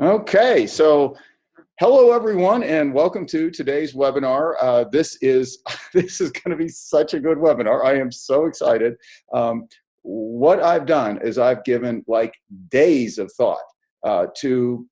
Okay, so hello everyone, and welcome to today's webinar. This is this is going to be such a good webinar. I am so excited. What I've done is I've given like days of thought to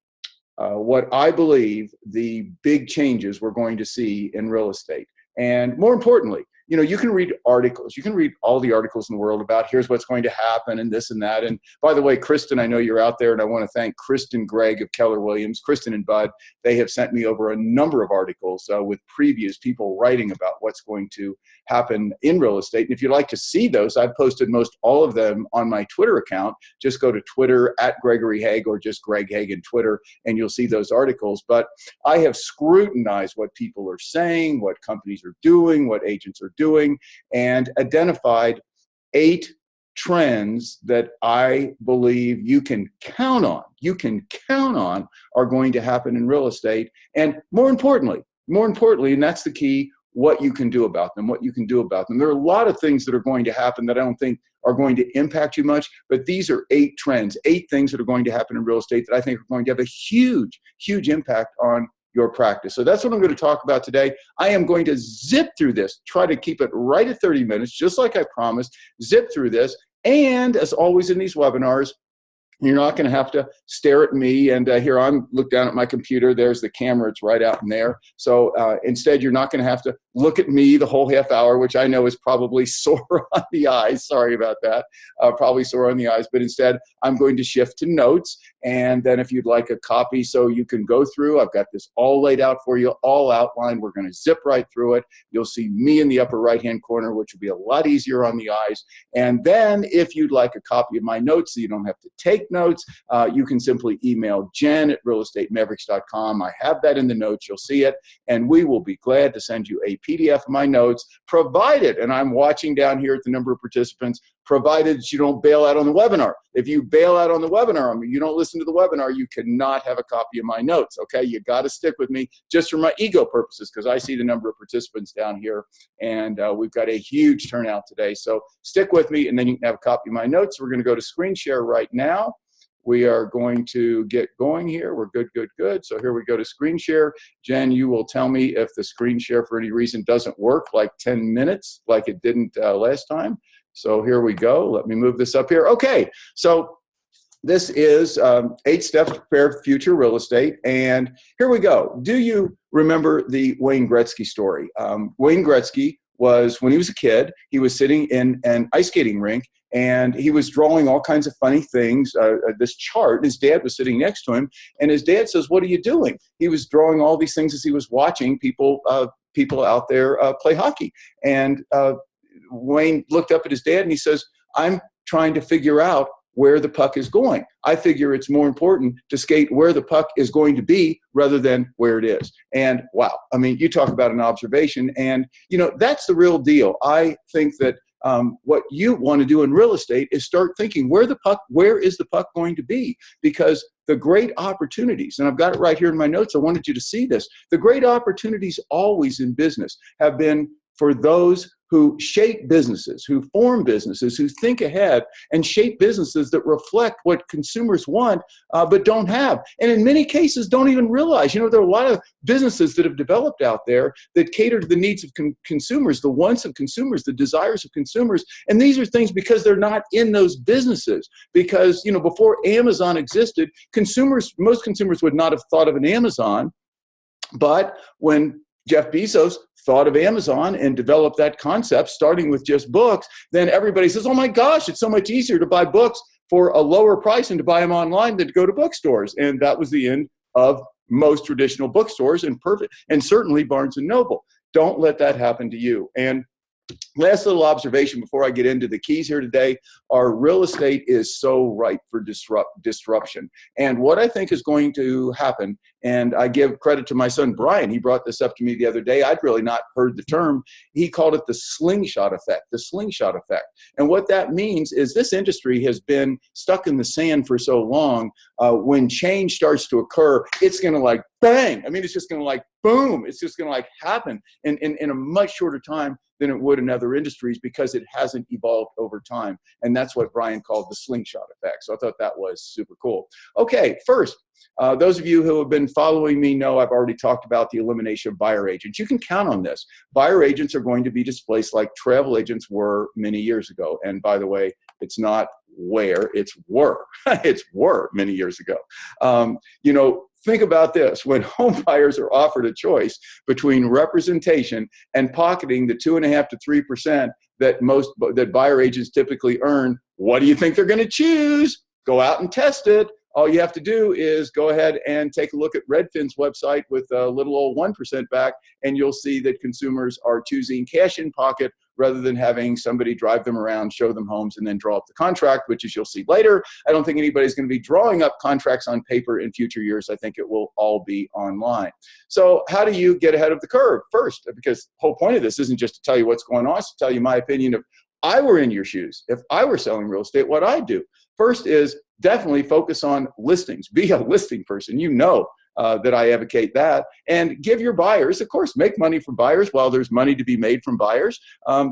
what I believe the big changes we're going to see in real estate, and more importantly, you can read articles. You can read all the articles in the world about here's what's going to happen and this and that. And by the way, Kristen, I know you're out there, and I want to thank Kristen Gregg of Keller Williams, Kristen and Bud. They have sent me over a number of articles with previews, people writing about what's going to happen in real estate. And if you'd like to see those, I've posted most all of them on my Twitter account. Just go to Twitter at Gregory Hague or just Greg Hague in Twitter, and you'll see those articles. But I have scrutinized what people are saying, what companies are doing, what agents are doing, and identified 8 trends that I believe you can count on are going to happen in real estate. And more importantly, and that's the key, what you can do about them. There are a lot of things that are going to happen that I don't think are going to impact you much, but these are 8 trends, 8 things that are going to happen in real estate that I think are going to have a huge impact on your practice. So that's what I'm going to talk about today. I am going to zip through this, try to keep it right at 30 minutes, just like I promised, zip through this. And as always in these webinars, you're not going to have to stare at me. And here I'm look down at my computer. There's the camera. It's right out in there. So instead, you're not going to have to look at me the whole half hour, which I know is probably sore on the eyes. Sorry about that. Probably sore on the eyes. But instead, I'm going to shift to notes. And then if you'd like a copy so you can go through, I've got this all laid out for you, all outlined. We're going to zip right through it. You'll see me in the upper right-hand corner, which will be a lot easier on the eyes. And then if you'd like a copy of my notes so you don't have to take notes, you can simply email Jen at realestatemaverick.com. I have that in the notes. You'll see it. And we will be glad to send you a PDF of my notes, provided, and I'm watching down here at the number of participants, provided that you don't bail out on the webinar. If you bail out on the webinar, you don't listen to the webinar, you cannot have a copy of my notes, okay? You got to stick with me just for my ego purposes, because I see the number of participants down here, and we've got a huge turnout today. So stick with me, and then you can have a copy of my notes. We're going to go to screen share right now. We are going to get going here. We're good. So here we go to screen share. Jen, you will tell me if the screen share for any reason doesn't work, like 10 minutes, like it didn't last time. So here we go. Let me move this up here. Okay, so this is 8 steps to prepare for future real estate. And here we go. Do you remember the Wayne Gretzky story? Wayne Gretzky was, when he was a kid, he was sitting in an ice skating rink, and he was drawing all kinds of funny things, this chart, and his dad was sitting next to him, and his dad says, "What are you doing?" He was drawing all these things as he was watching people out there play hockey. And Wayne looked up at his dad and he says, "I'm trying to figure out where the puck is going. I figure it's more important to skate where the puck is going to be rather than where it is." And wow, I mean, you talk about an observation, and that's the real deal. I think that what you want to do in real estate is start thinking where is the puck going to be? Because the great opportunities, and I've got it right here in my notes, I wanted you to see this. The great opportunities always in business have been for those who shape businesses, who form businesses, who think ahead and shape businesses that reflect what consumers want but don't have. And in many cases, don't even realize. There are a lot of businesses that have developed out there that cater to the needs of consumers, the wants of consumers, the desires of consumers. And these are things because they're not in those businesses. Because, before Amazon existed, most consumers would not have thought of an Amazon. But when Jeff Bezos thought of Amazon and developed that concept, starting with just books, then everybody says, "Oh my gosh, it's so much easier to buy books for a lower price and to buy them online than to go to bookstores." And that was the end of most traditional bookstores and certainly Barnes and Noble. Don't let that happen to you. And last little observation before I get into the keys here today, our real estate is so ripe for disruption. And what I think is going to happen, and I give credit to my son Brian, he brought this up to me the other day. I'd really not heard the term. He called it the slingshot effect, And what that means is this industry has been stuck in the sand for so long. When change starts to occur, it's going to like bang. I mean, it's just going to like boom. It's just going to like happen in a much shorter time than it would in other industries because it hasn't evolved over time. And that's what Brian called the slingshot effect. So I thought that was super cool. Okay, first, those of you who have been following me know I've already talked about the elimination of buyer agents. You can count on this. Buyer agents are going to be displaced like travel agents were many years ago. And by the way, it's not where, it's were. It's were many years ago. Think about this. When home buyers are offered a choice between representation and pocketing the 2.5% to 3% that buyer agents typically earn, what do you think they're going to choose? Go out and test it. All you have to do is go ahead and take a look at Redfin's website with a little old 1% back, and you'll see that consumers are choosing cash in pocket rather than having somebody drive them around, show them homes, and then draw up the contract, which, as you'll see later, I don't think anybody's going to be drawing up contracts on paper in future years. I think it will all be online. So how do you get ahead of the curve? First, because the whole point of this isn't just to tell you what's going on, it's to tell you my opinion of I were in your shoes. If I were selling real estate, what I'd do. First is definitely focus on listings. Be a listing person. You know that I advocate that. And give your buyers, of course, make money from buyers while there's money to be made from buyers.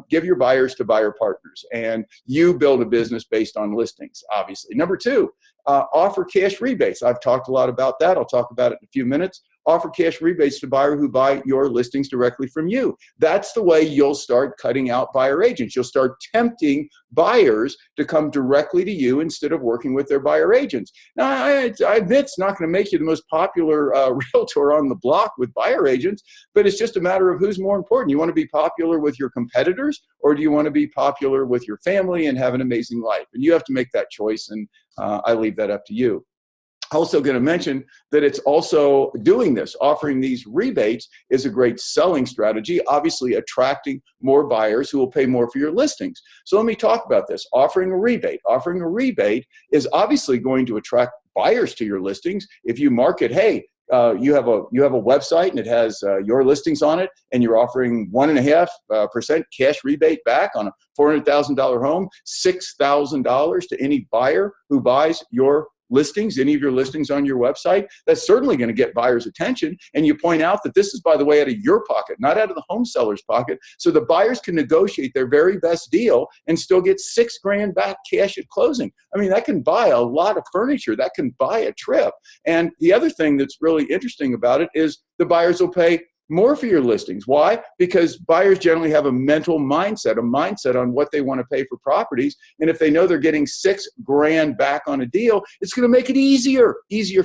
Give your buyers to buyer partners. And you build a business based on listings, obviously. Number two, offer cash rebates. I've talked a lot about that. I'll talk about it in a few minutes. Offer cash rebates to buyers who buy your listings directly from you. That's the way you'll start cutting out buyer agents. You'll start tempting buyers to come directly to you instead of working with their buyer agents. Now, I admit it's not going to make you the most popular realtor on the block with buyer agents, but it's just a matter of who's more important. You want to be popular with your competitors, or do you want to be popular with your family and have an amazing life? And you have to make that choice, and I leave that up to you. Also going to mention that it's also doing this, offering these rebates is a great selling strategy, obviously attracting more buyers who will pay more for your listings. So let me talk about this. Offering a rebate. Offering a rebate is obviously going to attract buyers to your listings. If you market, hey, you have a website and it has your listings on it, and you're offering 1.5% cash rebate back on a $400,000 home, $6,000 to any buyer who buys your listings, any of your listings on your website, that's certainly going to get buyers' attention. And you point out that this is, by the way, out of your pocket, not out of the home seller's pocket. So the buyers can negotiate their very best deal and still get $6,000 back cash at closing. I mean, that can buy a lot of furniture. That can buy a trip. And the other thing that's really interesting about it is the buyers will pay more for your listings. Why? Because buyers generally have a mental mindset, on what they want to pay for properties. And if they know they're getting $6,000 back on a deal, it's going to make it easier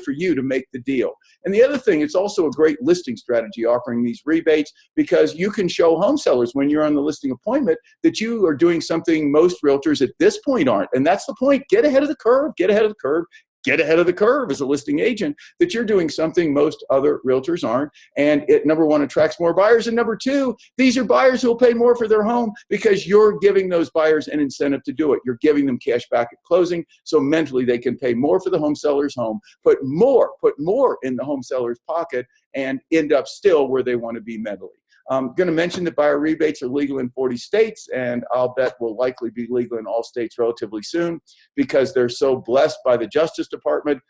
for you to make the deal. And the other thing, it's also a great listing strategy, offering these rebates, because you can show home sellers when you're on the listing appointment that you are doing something most realtors at this point aren't. And that's the point. Get ahead of the curve. Get ahead of the curve. Get ahead of the curve as a listing agent, that you're doing something most other realtors aren't. And it, number one, attracts more buyers. And number two, these are buyers who will pay more for their home because you're giving those buyers an incentive to do it. You're giving them cash back at closing. So mentally they can pay more for the home seller's home, put more in the home seller's pocket, and end up still where they want to be mentally. I'm going to mention that buyer rebates are legal in 40 states, and I'll bet will likely be legal in all states relatively soon because they're so blessed by the Justice Department.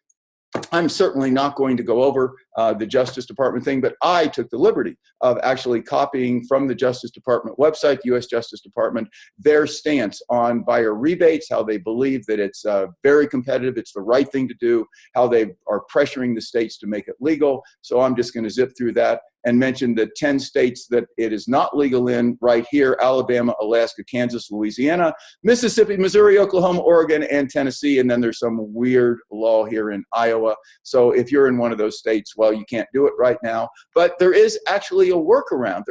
I'm certainly not going to go over the Justice Department thing, but I took the liberty of actually copying from the Justice Department website, the U.S. Justice Department, their stance on buyer rebates, how they believe that it's very competitive, it's the right thing to do, how they are pressuring the states to make it legal. So I'm just going to zip through that and mention the 10 states that it is not legal in right here: Alabama, Alaska, Kansas, Louisiana, Mississippi, Missouri, Oklahoma, Oregon, and Tennessee. And then there's some weird law here in Iowa. So if you're in one of those states, well, you can't do it right now. But there is actually a workaround.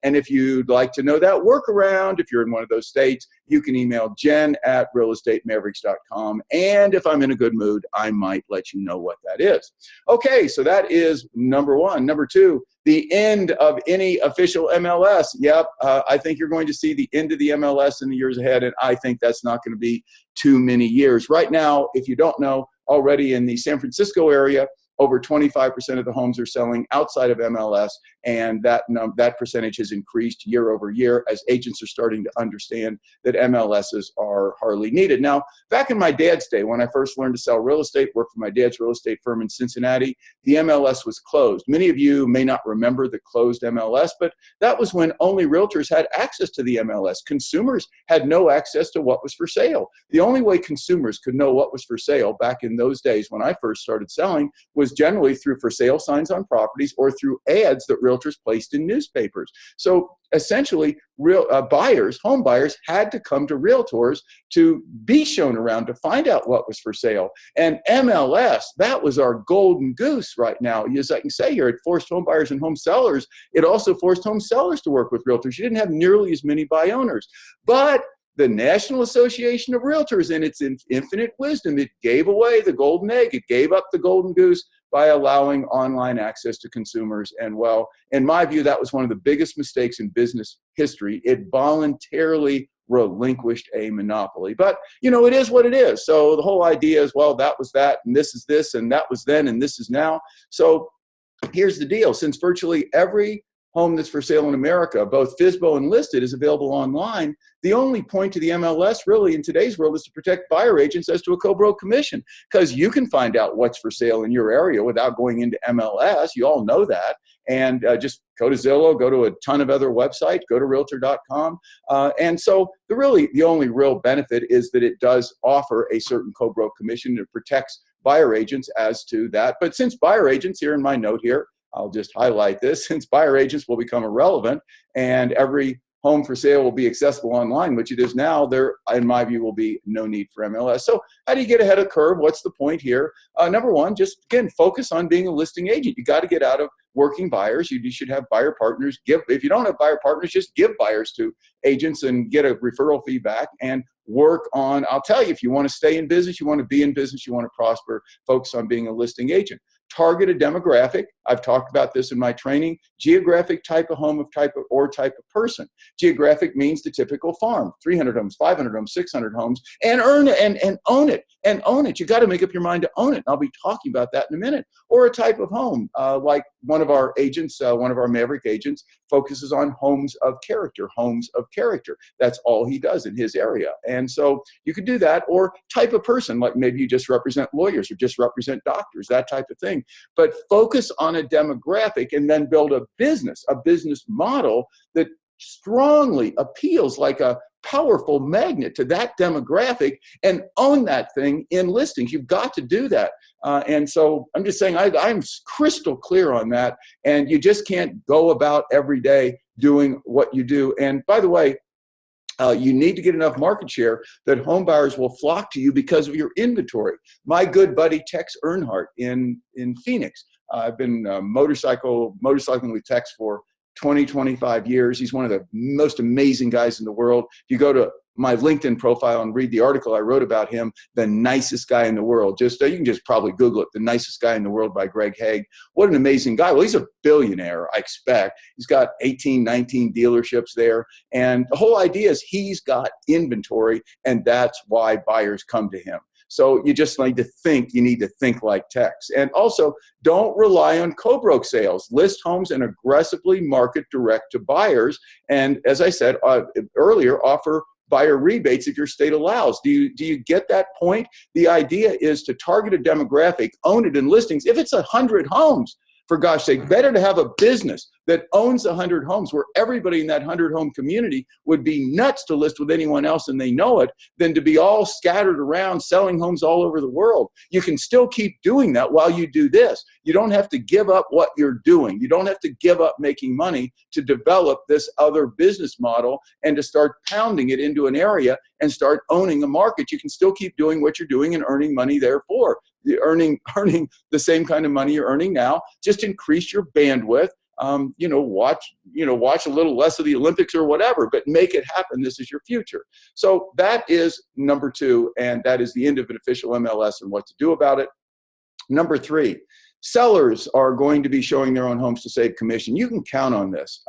And if you'd like to know that workaround, if you're in one of those states, you can email jen@realestatemaverick.com. And if I'm in a good mood, I might let you know what that is. Okay, so that is number one. Number two, the end of any official MLS. Yep, I think you're going to see the end of the MLS in the years ahead, and I think that's not going to be too many years. Right now, if you don't know, already in the San Francisco area, over 25% of the homes are selling outside of MLS, and that percentage has increased year over year as agents are starting to understand that MLSs are hardly needed. Now, back in my dad's day, when I first learned to sell real estate, worked for my dad's real estate firm in Cincinnati, the MLS was closed. Many of you may not remember the closed MLS, but that was when only realtors had access to the MLS. Consumers had no access to what was for sale. The only way consumers could know what was for sale back in those days when I first started selling was generally through for sale signs on properties or through ads that realtors placed in newspapers. So essentially, home buyers had to come to realtors to be shown around to find out what was for sale. And MLS, that was our golden goose right now. As I can say here, it forced home buyers and home sellers. It also forced home sellers to work with realtors. You didn't have nearly as many buy owners. But the National Association of Realtors, in its infinite wisdom, it gave away the golden egg. It gave up the golden goose by allowing online access to consumers. And well, in my view, that was one of the biggest mistakes in business history. It voluntarily relinquished a monopoly. But, you know, it is what it is. So the whole idea is, well, that was that, and this is this, and that was then, and this is now. So here's the deal. Since virtually every home that's for sale in America, both FSBO and listed, is available online, the only point to the MLS really in today's world is to protect buyer agents as to a co-broke commission, because you can find out what's for sale in your area without going into MLS. You all know that. And just go to Zillow, go to a ton of other websites, go to realtor.com. And so the only real benefit is that it does offer a certain co-broke commission. It protects buyer agents as to that. But since buyer agents, here in my note here, I'll just highlight this, since buyer agents will become irrelevant and every home for sale will be accessible online, which it is now, there, in my view, will be no need for MLS. So how do you get ahead of the curve? What's the point here? Number one, just again, focus on being a listing agent. You got to get out of working buyers. You should have buyer partners. If you don't have buyer partners, just give buyers to agents and get a referral fee back and work on, I'll tell you, if you want to stay in business, you want to be in business, you want to prosper, focus on being a listing agent. Target a demographic. I've talked about this in my training. Geographic type of home type of person. Geographic means the typical farm, 300 homes, 500 homes, 600 homes, and own it. You got to make up your mind to own it. And I'll be talking about that in a minute. Or a type of home, like one of our agents, one of our Maverick agents, focuses on homes of character. That's all he does in his area. And so you could do that. Or type of person, like maybe you just represent lawyers or just represent doctors, that type of thing. But focus on a demographic and then build a business model that strongly appeals like a powerful magnet to that demographic and own that thing in listings. You've got to do that. And so I'm just saying I'm crystal clear on that. And you just can't go about every day doing what you do. And by the way, you need to get enough market share that home buyers will flock to you because of your inventory. My good buddy Tex Earnhardt in Phoenix. I've been motorcycling with Tex for 25 years. He's one of the most amazing guys in the world. If you go to my LinkedIn profile and read the article I wrote about him, the nicest guy in the world. You can just probably Google it, The Nicest Guy in the World by Greg Hague. What an amazing guy. Well, he's a billionaire, I expect. He's got 18, 19 dealerships there. And the whole idea is he's got inventory, and that's why buyers come to him. So you just need to think like Tex. And also, don't rely on co-broke sales. List homes and aggressively market direct to buyers. And as I said earlier, offer buyer rebates if your state allows. Do you get that point? The idea is to target a demographic, own it in listings. If it's 100 homes, for gosh sake, better to have a business that owns 100 homes where everybody in that 100-home community would be nuts to list with anyone else and they know it, than to be all scattered around selling homes all over the world. You can still keep doing that while you do this. You don't have to give up what you're doing. You don't have to give up making money to develop this other business model and to start pounding it into an area and start owning a market. You can still keep doing what you're doing and earning money therefore. You're earning the same kind of money you're earning now. Just increase your bandwidth. Watch a little less of the Olympics or whatever, but make it happen. This is your future. So that is number 2, and that is the end of an official MLS and what to do about it. Number 3, sellers are going to be showing their own homes to save commission. You can count on this.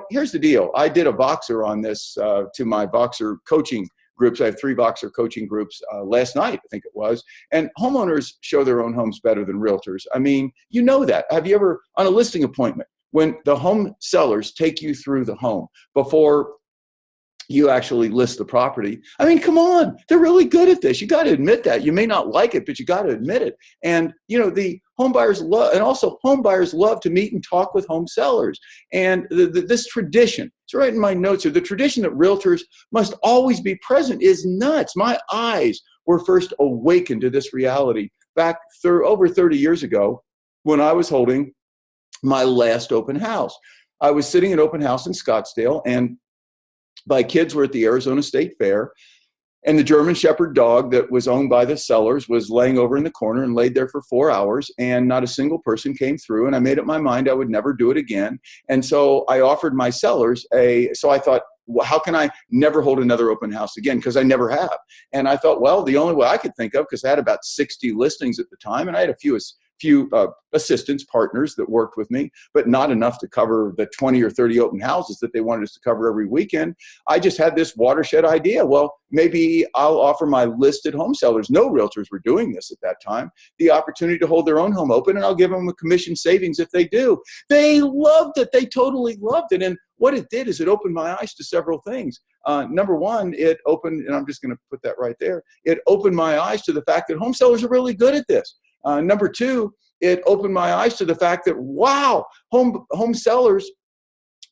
Here's the deal. I did a Voxer on this to my Voxer coaching groups. I have 3 Voxer coaching groups last night, I think it was. And homeowners show their own homes better than realtors. I mean, you know that. Have you ever, on a listing appointment, when the home sellers take you through the home before you actually list the property? I mean, come on, they're really good at this. You got to admit that. You may not like it, but you got to admit it. And you know, the home buyers love, and also home buyers love to meet and talk with home sellers. And this tradition, it's right in my notes here, the tradition that realtors must always be present is nuts. My eyes were first awakened to this reality back over 30 years ago when I was holding my last open house. I was sitting at open house in Scottsdale, and my kids were at the Arizona State Fair, and the German Shepherd dog that was owned by the sellers was laying over in the corner and laid there for 4 hours, and not a single person came through. And I made up my mind I would never do it again. And so I offered my sellers so I thought, well, how can I never hold another open house again? Because I never have. And I thought, well, the only way I could think of, because I had about 60 listings at the time, and I had a few assistants, partners that worked with me, but not enough to cover the 20 or 30 open houses that they wanted us to cover every weekend. I just had this watershed idea. Well, maybe I'll offer my listed home sellers, no realtors were doing this at that time, the opportunity to hold their own home open, and I'll give them a commission savings if they do. They loved it. They totally loved it. And what it did is it opened my eyes to several things. Number one, it opened, and I'm just going to put that right there, it opened my eyes to the fact that home sellers are really good at this. Number two, it opened my eyes to the fact that, wow, home sellers,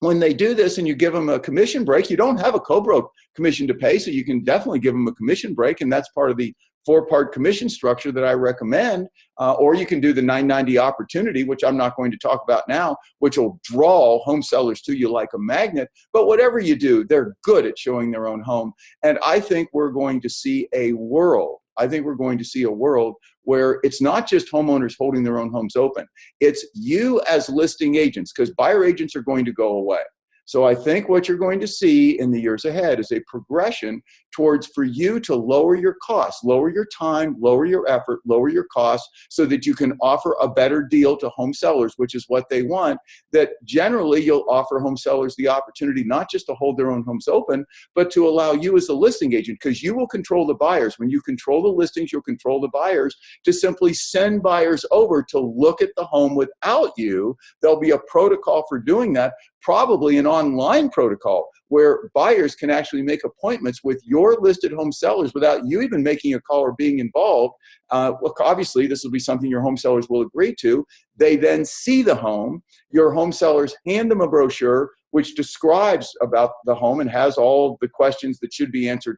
when they do this and you give them a commission break, you don't have a co-broke commission to pay, so you can definitely give them a commission break, and that's part of the 4-part commission structure that I recommend. Or you can do the 990 opportunity, which I'm not going to talk about now, which will draw home sellers to you like a magnet. But whatever you do, they're good at showing their own home. And I think we're going to see a world. I think we're going to see a world where it's not just homeowners holding their own homes open. It's you as listing agents, because buyer agents are going to go away. So I think what you're going to see in the years ahead is a progression towards for you to lower your costs, lower your time, lower your effort, lower your costs, so that you can offer a better deal to home sellers, which is what they want. That generally you'll offer home sellers the opportunity not just to hold their own homes open, but to allow you as a listing agent, because you will control the buyers. When you control the listings, you'll control the buyers, to simply send buyers over to look at the home without you. There'll be a protocol for doing that, probably an online protocol where buyers can actually make appointments with your listed home sellers without you even making a call or being involved. Well, obviously, this will be something your home sellers will agree to. They then see the home. Your home sellers hand them a brochure which describes about the home and has all the questions that should be answered.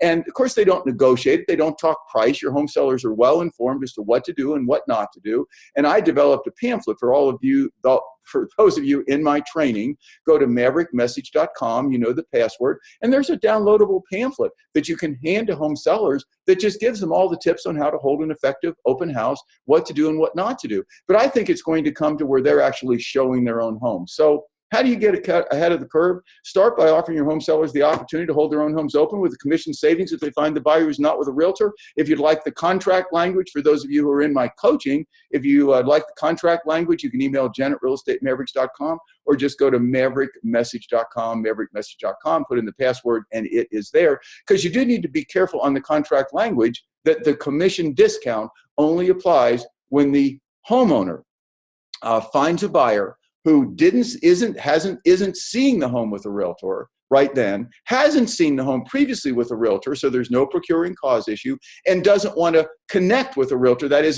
And of course, they don't negotiate it. They don't talk price. Your home sellers are well informed as to what to do and what not to do. And I developed a pamphlet for all of you, for those of you in my training. Go to maverickmessage.com, you know the password, and there's a downloadable pamphlet that you can hand to home sellers that just gives them all the tips on how to hold an effective open house, what to do and what not to do. But I think it's going to come to where they're actually showing their own home. So how do you get ahead of the curve? Start by offering your home sellers the opportunity to hold their own homes open with a commission savings if they find the buyer who's not with a realtor. If you'd like the contract language, for those of you who are in my coaching, if you like the contract language, you can email Jen@realestatemaverick.com or just go to maverickmessage.com, put in the password, and it is there. Because you do need to be careful on the contract language that the commission discount only applies when the homeowner finds a buyer who isn't seeing the home with a realtor right then, hasn't seen the home previously with a realtor, so there's no procuring cause issue, and doesn't want to connect with a realtor. That is,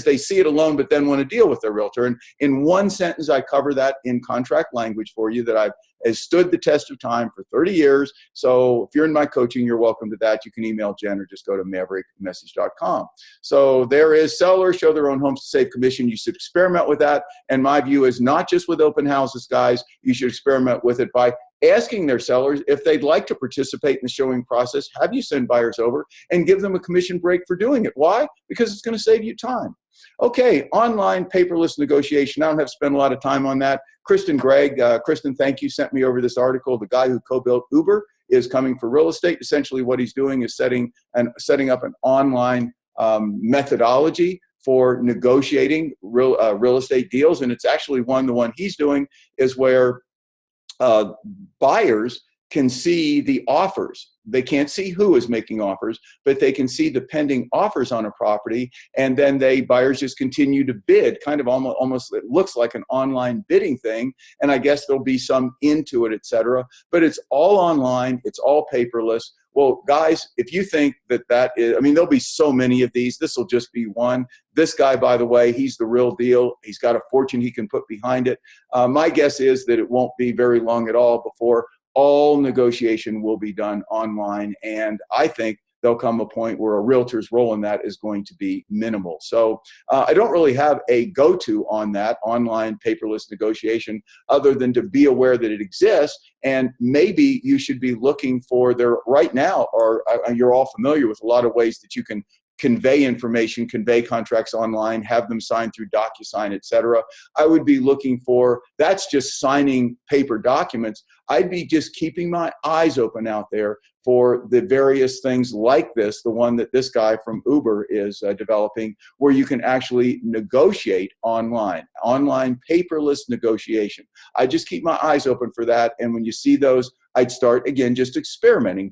they see it alone, but then want to deal with their realtor. And in one sentence, I cover that in contract language for you that has stood the test of time for 30 years. So if you're in my coaching, you're welcome to that. You can email Jen or just go to maverickmessage.com. So there is sellers show their own homes to save commission. You should experiment with that. And my view is not just with open houses, guys. You should experiment with it by asking their sellers if they'd like to participate in the showing process, have you send buyers over, and give them a commission break for doing it. Why? Because it's going to save you time. Okay, online paperless negotiation. I don't have to spend a lot of time on that. Kristen Gregg, Kristen, thank you, sent me over this article. The guy who co-built Uber is coming for real estate. Essentially what he's doing is setting up an online methodology for negotiating real estate deals. And it's actually the one he's doing is where buyers can see the offers. They can't see who is making offers, but they can see the pending offers on a property, and then buyers just continue to bid, kind of almost it looks like an online bidding thing, and I guess there'll be some into it, etc. But it's all online, it's all paperless. Well, guys, if you think that is, I mean, there'll be so many of these. This will just be one. This guy, by the way, he's the real deal. He's got a fortune he can put behind it. My guess is that it won't be very long at all before all negotiation will be done online, and I think there'll come a point where a realtor's role in that is going to be minimal. So I don't really have a go-to on that online paperless negotiation other than to be aware that it exists, and maybe you should be looking for there right now, or you're all familiar with a lot of ways that you can convey information, convey contracts online, have them signed through DocuSign, etc. I would be looking for, that's just signing paper documents. I'd be just keeping my eyes open out there for the various things like this, the one that this guy from Uber is developing, where you can actually negotiate online paperless negotiation. I just keep my eyes open for that, and when you see those, I'd start, again, just experimenting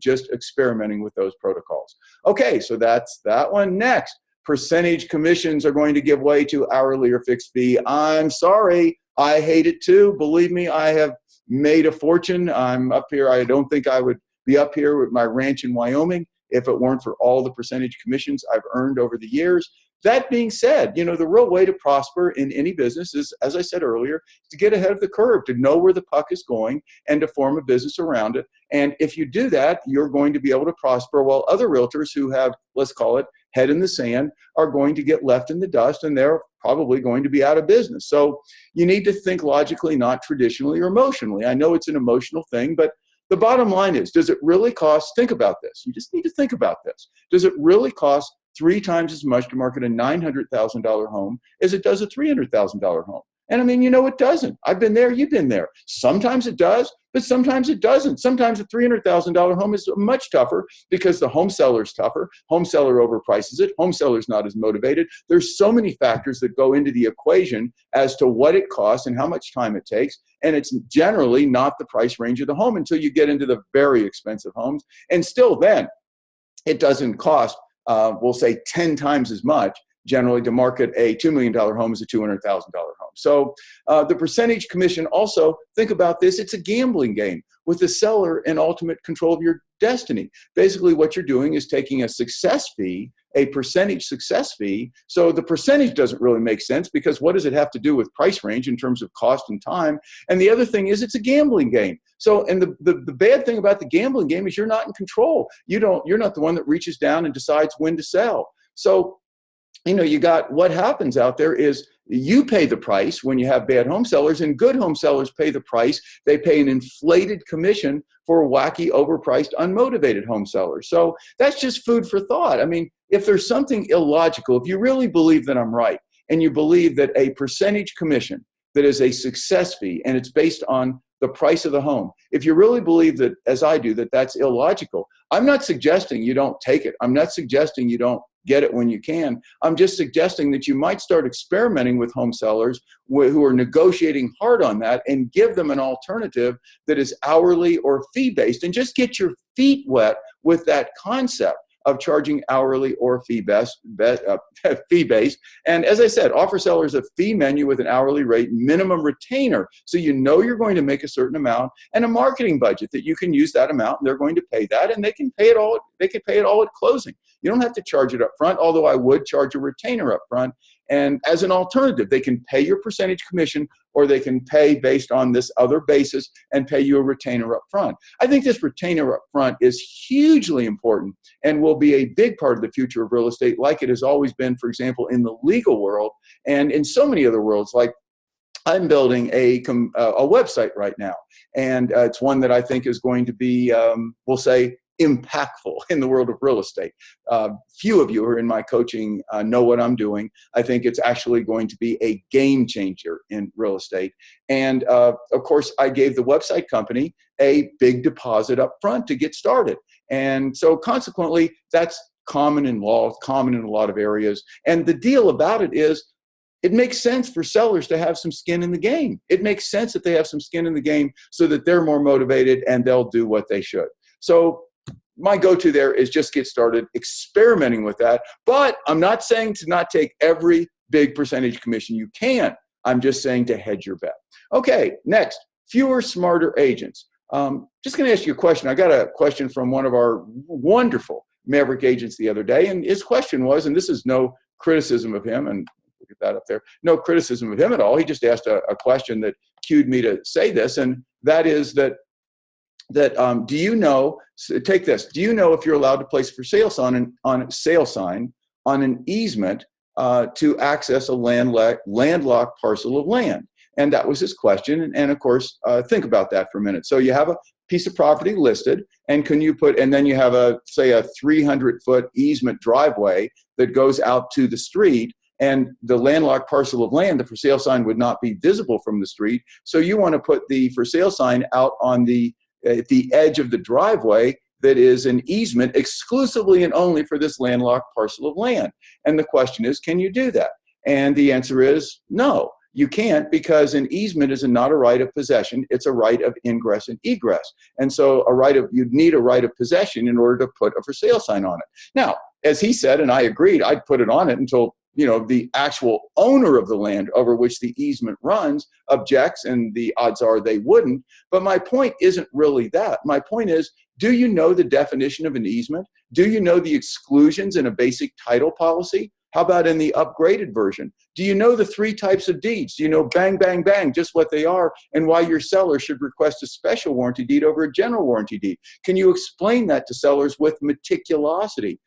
with those protocols. Okay, so that's that one. Next, percentage commissions are going to give way to hourly or fixed fee. I'm sorry, I hate it too. Believe me, I have made a fortune. I'm up here. I don't think I would be up here with my ranch in Wyoming if it weren't for all the percentage commissions I've earned over the years. That being said, you know, the real way to prosper in any business is, as I said earlier, to get ahead of the curve, to know where the puck is going and to form a business around it. And if you do that, you're going to be able to prosper, while other realtors who have, let's call it, head in the sand, are going to get left in the dust, and they're probably going to be out of business. So you need to think logically, not traditionally or emotionally. I know it's an emotional thing, but the bottom line is, does it really cost, think about this, you just need to think about this. Does it really cost 3 times as much to market a $900,000 home as it does a $300,000 home? And I mean, you know, it doesn't. I've been there, you've been there. Sometimes it does, but sometimes it doesn't. Sometimes a $300,000 home is much tougher because the home seller's tougher. Home seller overprices it. Home seller's not as motivated. There's so many factors that go into the equation as to what it costs and how much time it takes. And it's generally not the price range of the home until you get into the very expensive homes. And still then, it doesn't cost, we'll say 10 times as much generally to market a $2 million home as a $200,000 home. So the percentage commission, also think about this, it's a gambling game with the seller in ultimate control of your destiny. Basically what you're doing is taking a success fee, a percentage success fee. So the percentage doesn't really make sense, because what does it have to do with price range in terms of cost and time? And the other thing is, it's a gambling game. So, and the bad thing about the gambling game is you're not in control. You're not the one that reaches down and decides when to sell. So, you know, you got, what happens out there is you pay the price when you have bad home sellers, and good home sellers pay the price. They pay an inflated commission for wacky, overpriced, unmotivated home sellers. So that's just food for thought. I mean, if there's something illogical, if you really believe that I'm right, and you believe that a percentage commission that is a success fee and it's based on the price of the home, if you really believe that, as I do, that that's illogical, I'm not suggesting you don't take it. I'm not suggesting you don't get it when you can. I'm just suggesting that you might start experimenting with home sellers who are negotiating hard on that, and give them an alternative that is hourly or fee-based, and just get your feet wet with that concept of charging hourly or fee-based. And as I said, offer sellers a fee menu with an hourly rate, minimum retainer, so you know you're going to make a certain amount, and a marketing budget that you can use that amount, and they're going to pay that, and they can pay it all. They can pay it all at closing. You don't have to charge it up front, although I would charge a retainer up front. And as an alternative, they can pay your percentage commission, or they can pay based on this other basis and pay you a retainer up front. I think this retainer up front is hugely important and will be a big part of the future of real estate, like it has always been, for example, in the legal world and in so many other worlds. Like, I'm building a website right now, and it's one that I think is going to be, we'll say, impactful in the world of real estate. Few of you who are in my coaching know what I'm doing. I think it's actually going to be a game changer in real estate. And of course, I gave the website company a big deposit up front to get started. And so consequently, that's common in law, common in a lot of areas. And the deal about it is, it makes sense for sellers to have some skin in the game. It makes sense that they have some skin in the game so that they're more motivated and they'll do what they should. So my go-to there is just get started experimenting with that. But I'm not saying to not take every big percentage commission you can. I'm just saying to hedge your bet. Okay, next, fewer, smarter agents. Just going to ask you a question. I got a question from one of our wonderful Maverick agents the other day, and his question was, and this is no criticism of him, and we'll get that up there, no criticism of him at all. He just asked a question that cued me to say this, and that is that do you know, take this, do you know if you're allowed to place a for sale sign on an easement to access a landlocked parcel of land? And that was his question. And of course, think about that for a minute. So you have a piece of property listed, and can you put, and then you have say a 300-foot easement driveway that goes out to the street, and the landlocked parcel of land, the for sale sign would not be visible from the street. So you want to put the for sale sign out on at the edge of the driveway that is an easement exclusively and only for this landlocked parcel of land. And the question is, can you do that? And the answer is no. You can't, because an easement is not a right of possession. It's a right of ingress and egress. And so you'd need a right of possession in order to put a for sale sign on it. Now, as he said, and I agreed, I'd put it on it until the actual owner of the land over which the easement runs objects, and the odds are they wouldn't. But my point isn't really that. My point is, do you know the definition of an easement? Do you know the exclusions in a basic title policy? How about in the upgraded version? Do you know the 3 types of deeds? Do you know bang, bang, bang, just what they are, and why your seller should request a special warranty deed over a general warranty deed? Can you explain that to sellers with meticulosity?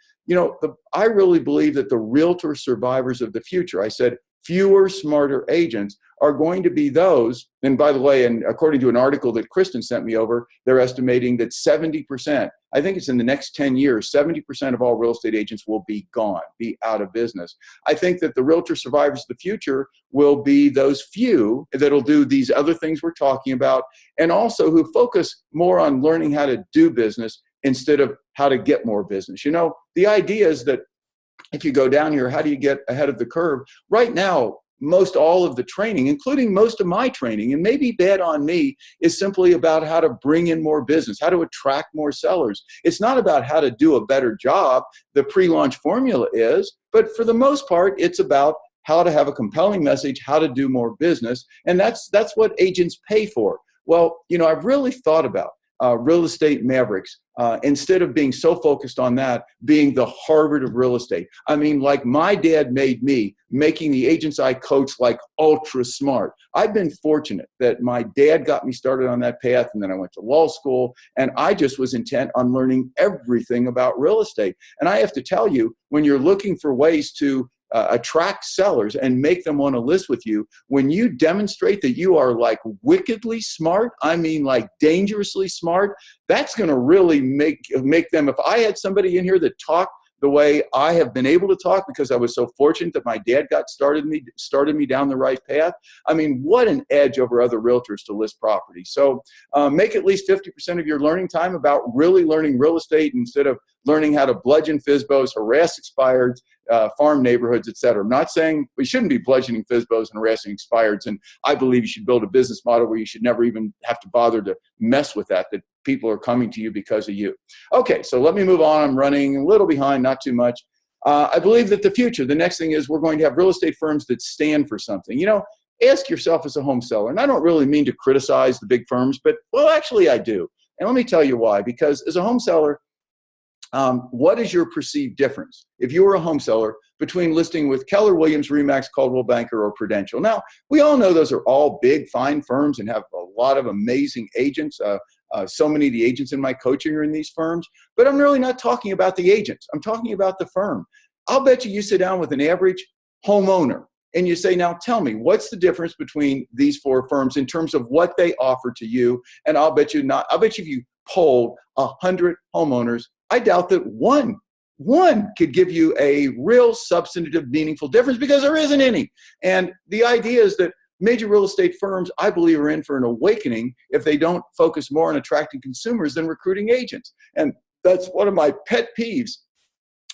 I really believe that the realtor survivors of the future, I said fewer, smarter agents, are going to be those, and by the way, and according to an article that Kristen sent me over, they're estimating that 70%, I think it's in the next 10 years, 70% of all real estate agents will be gone, be out of business. I think that the realtor survivors of the future will be those few that'll do these other things we're talking about, and also who focus more on learning how to do business instead of how to get more business. The idea is that if you go down here, how do you get ahead of the curve? Right now, most all of the training, including most of my training, and maybe bad on me, is simply about how to bring in more business, how to attract more sellers. It's not about how to do a better job. The pre-launch formula is, but for the most part, it's about how to have a compelling message, how to do more business, and that's what agents pay for. Well, I've really thought about real estate mavericks, instead of being so focused on that, being the Harvard of real estate. I mean, like my dad made me, making the agents I coach like ultra smart. I've been fortunate that my dad got me started on that path, and then I went to law school, and I just was intent on learning everything about real estate. And I have to tell you, when you're looking for ways to attract sellers and make them want to list with you, when you demonstrate that you are like wickedly smart, I mean like dangerously smart, that's going to really make them, if I had somebody in here that talked the way I have been able to talk because I was so fortunate that my dad started me down the right path. I mean, what an edge over other realtors to list property. So make at least 50% of your learning time about really learning real estate instead of learning how to bludgeon FSBOs, harass expireds, farm neighborhoods, et cetera. I'm not saying we shouldn't be bludgeoning FSBOs and harassing expireds, and I believe you should build a business model where you should never even have to bother to mess with that people are coming to you because of you. Okay, so let me move on. I'm running a little behind, not too much. I believe that the next thing is we're going to have real estate firms that stand for something. Ask yourself as a home seller, and I don't really mean to criticize the big firms, but, well, actually I do. And let me tell you why. Because as a home seller, what is your perceived difference, if you were a home seller, between listing with Keller Williams, Remax, Coldwell Banker, or Prudential? Now, we all know those are all big, fine firms and have a lot of amazing agents. So many of the agents in my coaching are in these firms, but I'm really not talking about the agents. I'm talking about the firm. I'll bet you sit down with an average homeowner and you say, now tell me, what's the difference between these 4 firms in terms of what they offer to you? And I'll bet you if you polled 100 homeowners, I doubt that one could give you a real substantive, meaningful difference, because there isn't any. And the idea is that major real estate firms, I believe, are in for an awakening if they don't focus more on attracting consumers than recruiting agents. And that's one of my pet peeves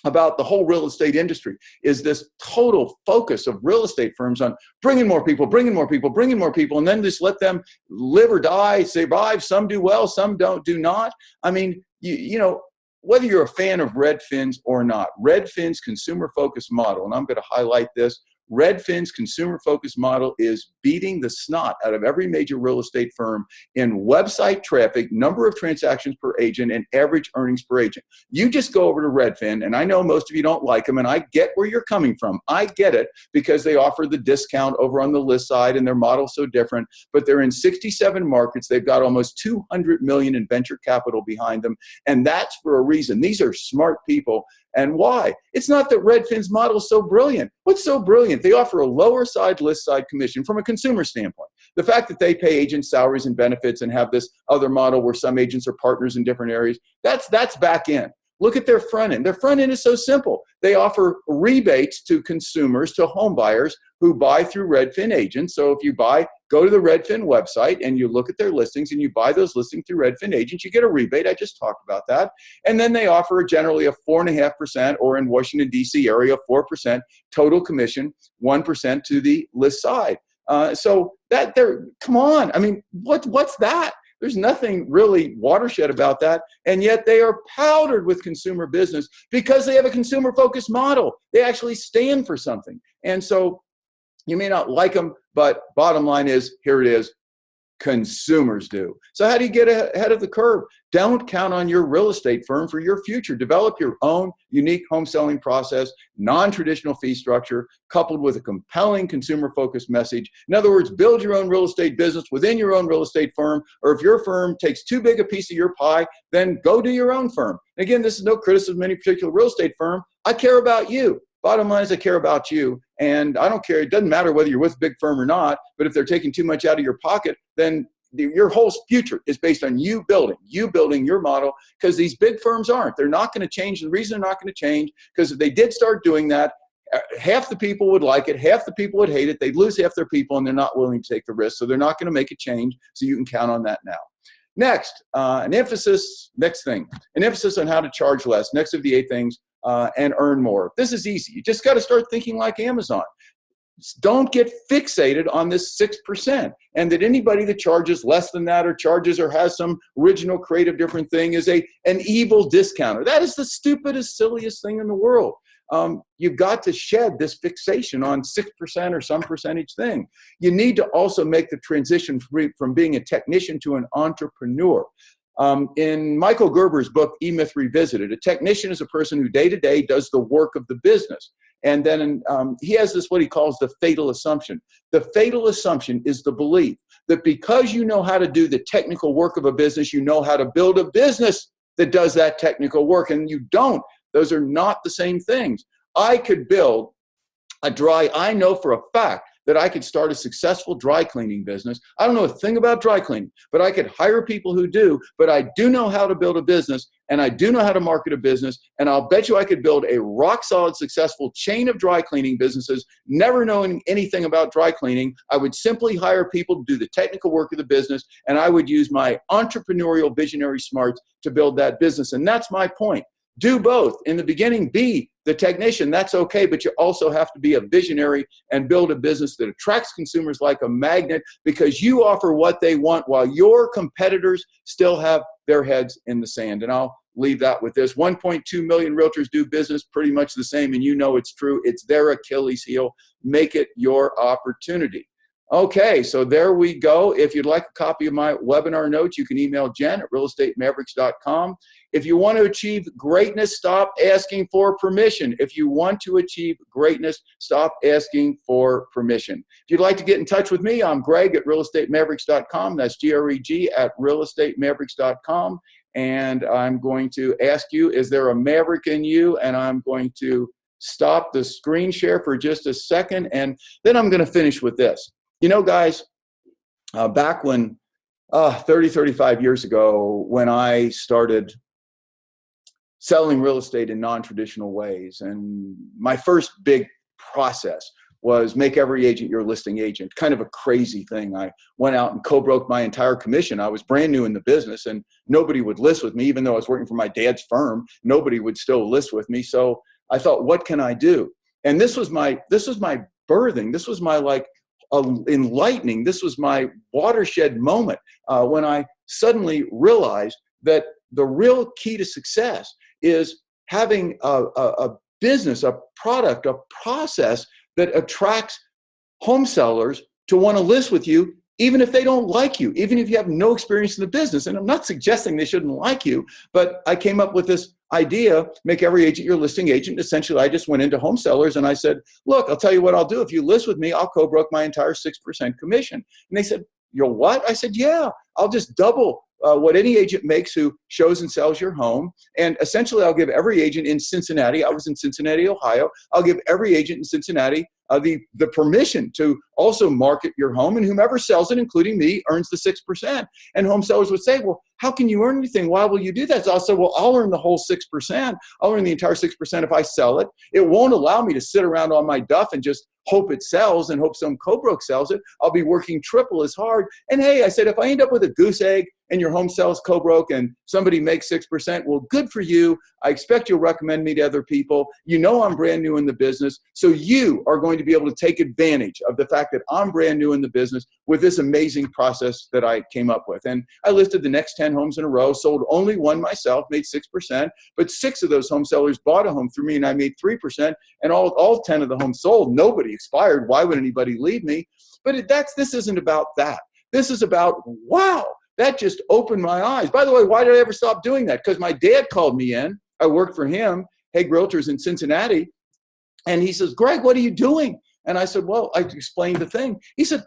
about the whole real estate industry is this total focus of real estate firms on bringing more people, bringing more people, bringing more people, and then just let them live or die, survive. Some do well, some do not. I mean, you know, whether you're a fan of Redfin's or not, Redfin's consumer-focused model, and I'm going to highlight this, Redfin's consumer-focused model is beating the snot out of every major real estate firm in website traffic, number of transactions per agent, and average earnings per agent. You just go over to Redfin, and I know most of you don't like them, and I get where you're coming from. I get it, because they offer the discount over on the list side, and their model's so different, but they're in 67 markets. They've got almost 200 million in venture capital behind them, and that's for a reason. These are smart people. And why? It's not that Redfin's model is so brilliant. What's so brilliant? They offer a lower side list side commission from a consumer standpoint. The fact that they pay agents salaries and benefits and have this other model where some agents are partners in different areas, that's back end. Look at their front end. Their front end is so simple. They offer rebates to consumers, to home buyers who buy through Redfin agents. So if you go to the Redfin website and you look at their listings and you buy those listings through Redfin agents, you get a rebate. I just talked about that. And then they offer generally a 4.5%, or in Washington, D.C. area, 4% total commission, 1% to the list side. So that there, come on. I mean, what's that? There's nothing really watershed about that, and yet they are powdered with consumer business because they have a consumer-focused model. They actually stand for something. And so you may not like them, but bottom line is, here it is, consumers do. So how do you get ahead of the curve? Don't count on your real estate firm for your future. Develop your own unique home selling process, non-traditional fee structure, coupled with a compelling consumer-focused message. In other words, build your own real estate business within your own real estate firm, or if your firm takes too big a piece of your pie, then go do your own firm. Again, this is no criticism of any particular real estate firm. I care about you. Bottom line is I care about you, and I don't care. It doesn't matter whether you're with a big firm or not, but if they're taking too much out of your pocket, then your whole future is based on you building your model, because these big firms aren't. They're not going to change. The reason they're not going to change, because if they did start doing that, half the people would like it, half the people would hate it, they'd lose half their people, and they're not willing to take the risk, so they're not going to make a change, so you can count on that now. Next, an emphasis on how to charge less, next of the 8 things, and earn more. This is easy. You just got to start thinking like Amazon. Don't get fixated on this 6%, and that anybody that charges less than that, or charges or has some original creative different thing, is an evil discounter. That is the stupidest, silliest thing in the world. You've got to shed this fixation on 6% or some percentage thing. You need to also make the transition from being a technician to an entrepreneur. In Michael Gerber's book, E-Myth Revisited, a technician is a person who day to day does the work of the business. And then he has this, what he calls the fatal assumption. The fatal assumption is the belief that because you know how to do the technical work of a business, you know how to build a business that does that technical work, and you don't. Those are not the same things. I could build I know for a fact that I could start a successful dry cleaning business. I don't know a thing about dry cleaning, but I could hire people who do, but I do know how to build a business, and I do know how to market a business, and I'll bet you I could build a rock-solid, successful chain of dry cleaning businesses, never knowing anything about dry cleaning. I would simply hire people to do the technical work of the business, and I would use my entrepreneurial visionary smarts to build that business, and that's my point. Do both. In the beginning, be the technician. That's okay, but you also have to be a visionary and build a business that attracts consumers like a magnet, because you offer what they want while your competitors still have their heads in the sand. And I'll leave that with this. 1.2 million realtors do business pretty much the same, and you know it's true. It's their Achilles heel. Make it your opportunity. Okay, so there we go. If you'd like a copy of my webinar notes, you can email Jen at realestatemaverick.com. If you want to achieve greatness, stop asking for permission. If you want to achieve greatness, stop asking for permission. If you'd like to get in touch with me, I'm Greg at realestatemaverick.com. That's Greg at realestatemaverick.com. And I'm going to ask you, is there a Maverick in you? And I'm going to stop the screen share for just a second, and then I'm going to finish with this. You know, guys, back when 35 years ago, when I started selling real estate in non-traditional ways, and my first big process was make every agent your listing agent. Kind of a crazy thing. I went out and co-broke my entire commission. I was brand new in the business, and nobody would list with me, even though I was working for my dad's firm. Nobody would still list with me. So I thought, what can I do? And this was my birthing. This was my enlightening. This was my watershed moment when I suddenly realized that the real key to success is having a business, a product, a process that attracts home sellers to want to list with you, even if they don't like you, even if you have no experience in the business. And I'm not suggesting they shouldn't like you, but I came up with this idea, make every agent your listing agent. Essentially, I just went into home sellers and I said, look, I'll tell you what I'll do. If you list with me, I'll co-broke my entire 6% commission. And they said, you're what? I said, yeah, I'll just double what any agent makes who shows and sells your home. And essentially, I'll give every agent in Cincinnati, I was in Cincinnati, Ohio, I'll give every agent in Cincinnati the permission to also market your home, and whomever sells it, including me, earns the 6%. And home sellers would say, well, how can you earn anything? Why will you do that? So I'll say, well, I'll earn the whole 6%. I'll earn the entire 6% if I sell it. It won't allow me to sit around on my duff and just hope it sells and hope some co-broke sells it. I'll be working triple as hard. And hey, I said, if I end up with a goose egg and your home sells co-broke and somebody makes 6%, well, good for you. I expect you'll recommend me to other people. You know I'm brand new in the business, so you are going to be able to take advantage of the fact that I'm brand new in the business with this amazing process that I came up with. And I listed the next 10 homes in a row, sold only one myself, made 6%, but 6 of those home sellers bought a home through me and I made 3%, and all 10 of the homes sold. Nobody expired. Why would anybody leave me? But this isn't about that. This is about, wow, that just opened my eyes. By the way, why did I ever stop doing that? Because my dad called me in. I worked for him, Hague Realtors in Cincinnati. And he says, Greg, what are you doing? And I said, well, I explained the thing. He said,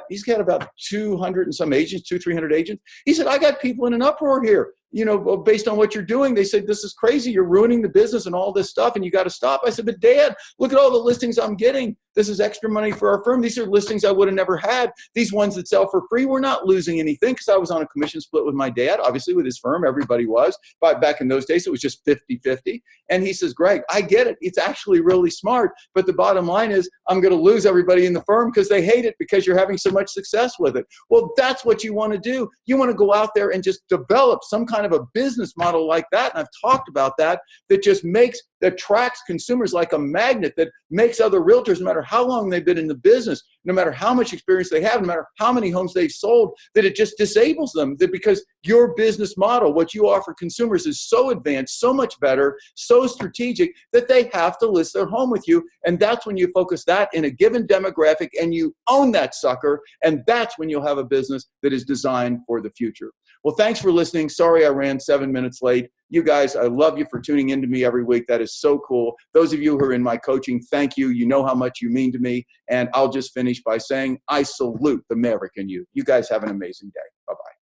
he's got about 200 and some agents, 300 agents. He said, I got people in an uproar here. You know, based on what you're doing, they said, this is crazy. You're ruining the business and all this stuff, and you got to stop. I said, but Dad, look at all the listings I'm getting. This is extra money for our firm. These are listings I would have never had. These ones that sell for free, we're not losing anything, because I was on a commission split with my dad, obviously with his firm. Everybody was. But back in those days, it was just 50-50. And he says, Greg, I get it. It's actually really smart. But the bottom line is I'm going to lose everybody in the firm because they hate it because you're having so much success with it. Well, that's what you want to do. You want to go out there and just develop some kind of a business model like that. And I've talked about that just that attracts consumers like a magnet, that makes other realtors, no matter how long they've been in the business, no matter how much experience they have, no matter how many homes they've sold, that it just disables them. That because your business model, what you offer consumers, is so advanced, so much better, so strategic, that they have to list their home with you. And that's when you focus that in a given demographic and you own that sucker. And that's when you'll have a business that is designed for the future. Well, thanks for listening. Sorry I ran 7 minutes late. You guys, I love you for tuning in to me every week. That is so cool. Those of you who are in my coaching, thank you. You know how much you mean to me. And I'll just finish by saying I salute the Maverick in you. You guys have an amazing day. Bye-bye.